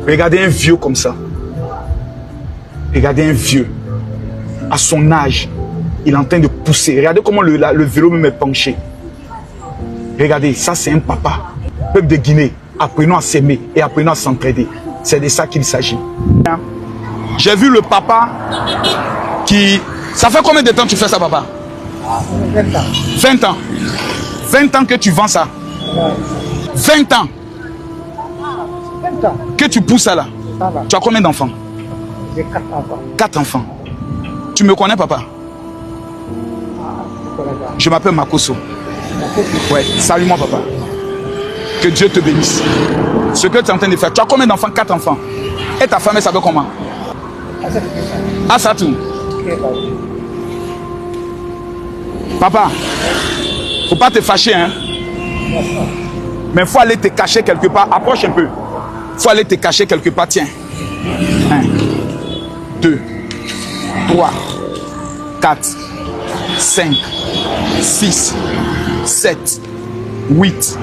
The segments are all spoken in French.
Regardez un vieux comme ça. Regardez un vieux. À son âge, il est en train de pousser. Regardez comment le vélo me met penché. Regardez, ça c'est un papa. Peuple de Guinée, apprenons à s'aimer et apprenons à s'entraider. C'est de ça qu'il s'agit. J'ai vu le papa qui... Ça fait combien de temps tu fais ça, papa? 20 ans. 20 ans. 20 ans que tu vends ça. 20 ans 20 ans. que tu pousses ça là. Ça va. Tu as combien d'enfants? J'ai 4 enfants. 4 enfants. Tu me connais, papa? Je m'appelle Makoso. Ouais, salue-moi, papa. Que Dieu te bénisse. Ce que tu es en train de faire. Tu as combien d'enfants? 4 enfants. Et ta femme, elle s'appelle comment? Ah, ça tout. Papa, faut pas te fâcher, hein. Mais il faut aller te cacher quelque part. Approche un peu. Il faut aller te cacher quelque part. Tiens. 1, 2, 3, 4, 5, 6, 7, 8,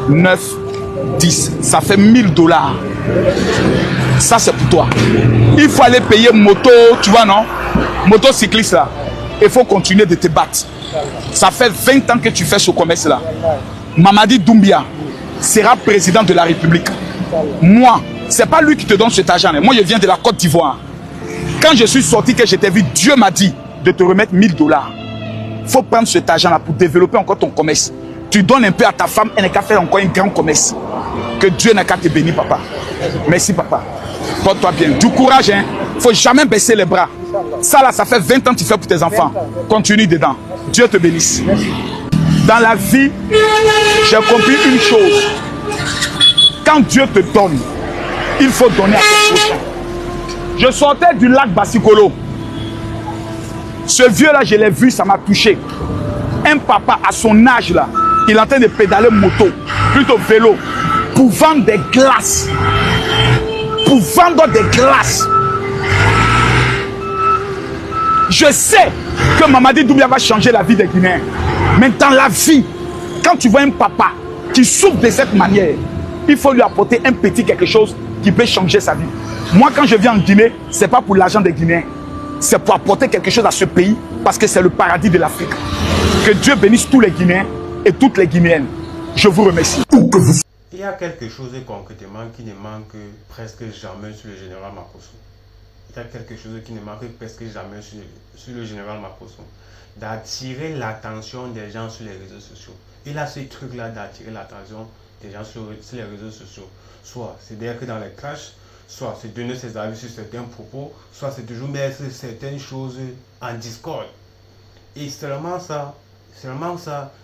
9, 10. Ça fait $1000. Ça, c'est pour toi. Il faut aller payer moto, tu vois, non? Motocycliste, là. Il faut continuer de te battre. Ça fait 20 ans que tu fais ce commerce-là. Mamadi Doumbia sera président de la République. Moi, ce n'est pas lui qui te donne cet argent. Moi, je viens de la Côte d'Ivoire. Quand je suis sorti, que je t'ai vu, Dieu m'a dit de te remettre $1000. Il faut prendre cet argent-là pour développer encore ton commerce. Tu donnes un peu à ta femme, elle n'a qu'à faire encore un grand commerce. Que Dieu n'a qu'à te bénir, papa. Merci, papa. Porte-toi bien. Du courage, hein. Il ne faut jamais baisser les bras. Ça, là, ça fait 20 ans que tu fais pour tes enfants. Continue dedans. Dieu te bénisse. Dans la vie, j'ai compris une chose. Quand Dieu te donne, il faut donner à ton prochain. Je sortais du lac Basikolo. Ce vieux-là, je l'ai vu, ça m'a touché. Un papa, à son âge, là, il est en train de pédaler moto, plutôt vélo, pour vendre des glaces. Pour vendre des glaces. Je sais que Mamadi Doumbia va changer la vie des Guinéens. Mais dans la vie, quand tu vois un papa qui souffre de cette manière, il faut lui apporter un petit quelque chose qui peut changer sa vie. Moi, quand je viens en Guinée, ce n'est pas pour l'argent des Guinéens. C'est pour apporter quelque chose à ce pays parce que c'est le paradis de l'Afrique. Que Dieu bénisse tous les Guinéens et toutes les Guinéennes. Je vous remercie. Il y a quelque chose concrètement qui ne manque presque jamais sur le général Makoso. Il y a quelque chose qui ne manque presque jamais sur le général Makoso. D'attirer l'attention des gens sur les réseaux sociaux. Il a ce truc-là d'attirer l'attention des gens sur les réseaux sociaux. Soit c'est dire que dans les clashs, soit c'est donner ses avis sur certains propos, soit c'est toujours mettre certaines choses en Discord. Et seulement ça,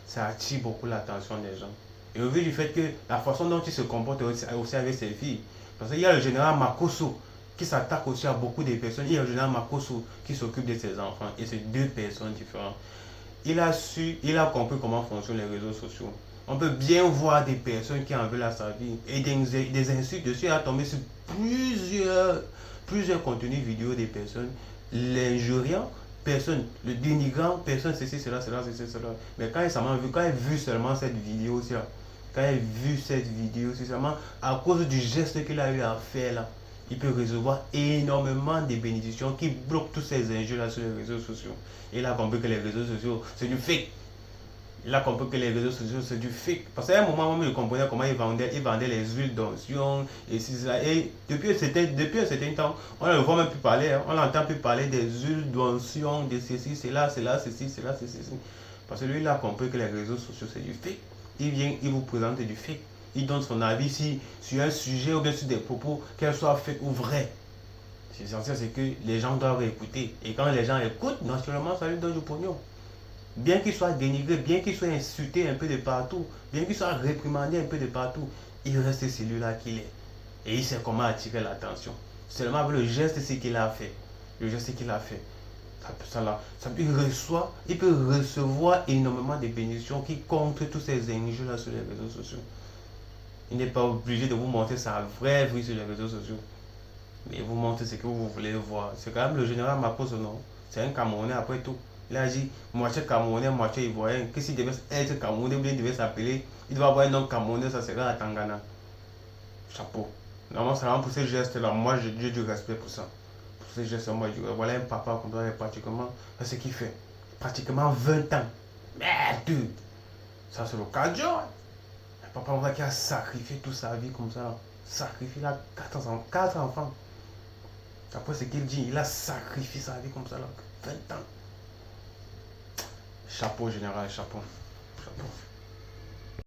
ça attire beaucoup l'attention des gens. Et au vu du fait que la façon dont il se comporte aussi avec ses filles, parce qu'il y a le général Makoso qui s'attaque aussi à beaucoup de personnes, il y a le général Makoso qui s'occupe de ses enfants, et c'est deux personnes différentes. Il a compris comment fonctionnent les réseaux sociaux. On peut bien voir des personnes qui en veulent à sa vie et des insultes dessus. Il a tombé sur plusieurs contenus vidéo des personnes l'injuriant, personne, le dénigrant, personne, ceci, cela. Mais quand il a vu seulement cette vidéo, seulement à cause du geste qu'il a eu à faire là, il peut recevoir énormément de bénédictions qui bloquent tous ces injures là sur les réseaux sociaux. Il a compris que les réseaux sociaux, c'est du fake. Il a compris que les réseaux sociaux, c'est du fake. Parce qu'à un moment, moi, je comprenais comment il vendait les huiles d'onction. Et depuis un certain temps, on ne le voit même plus parler. Hein. On n'entend plus parler des huiles d'onction, de ceci, cela. Parce que lui, il a compris que les réseaux sociaux, c'est du fake. Il vient, il vous présente du fake. Il donne son avis sur un sujet ou bien sur des propos, qu'elles soient fake ou vraies. L'essentiel, c'est que les gens doivent écouter. Et quand les gens écoutent, naturellement, ça lui donne du pognon. Bien qu'il soit dénigré, bien qu'il soit insulté un peu de partout, bien qu'il soit réprimandé un peu de partout, il reste celui-là qu'il est. Et il sait comment attirer l'attention. Seulement avec le geste, c'est qu'il a fait. Le geste qu'il a fait. Il peut recevoir énormément de bénédictions qui contre tous ces injures-là sur les réseaux sociaux. Il n'est pas obligé de vous montrer sa vraie vie sur les réseaux sociaux. Mais il vous montre ce que vous voulez voir. C'est quand même le général Makoso, non? C'est un Camerounais après tout. Il a dit moitié Camerounais, moitié Ivoirien. Que s'il devait être Camerounais, ou bien il devait s'appeler, il doit avoir un nom Camerounais, ça serait à Tangana. Chapeau. Normalement, c'est vraiment pour ces gestes-là. Moi, j'ai du respect pour ça. Pour ces gestes-là, moi, je dis, voilà un papa comme ça, pratiquement, c'est ce qu'il fait. Pratiquement 20 ans. Merde! Ça, c'est le cas de Dieu. Un papa comme ça qui a sacrifié toute sa vie comme ça. Sacrifié, il a 4 enfants. Après ce qu'il dit, il a sacrifié sa vie comme ça, là. 20 ans. Chapeau, général, chapeau. Chapeau.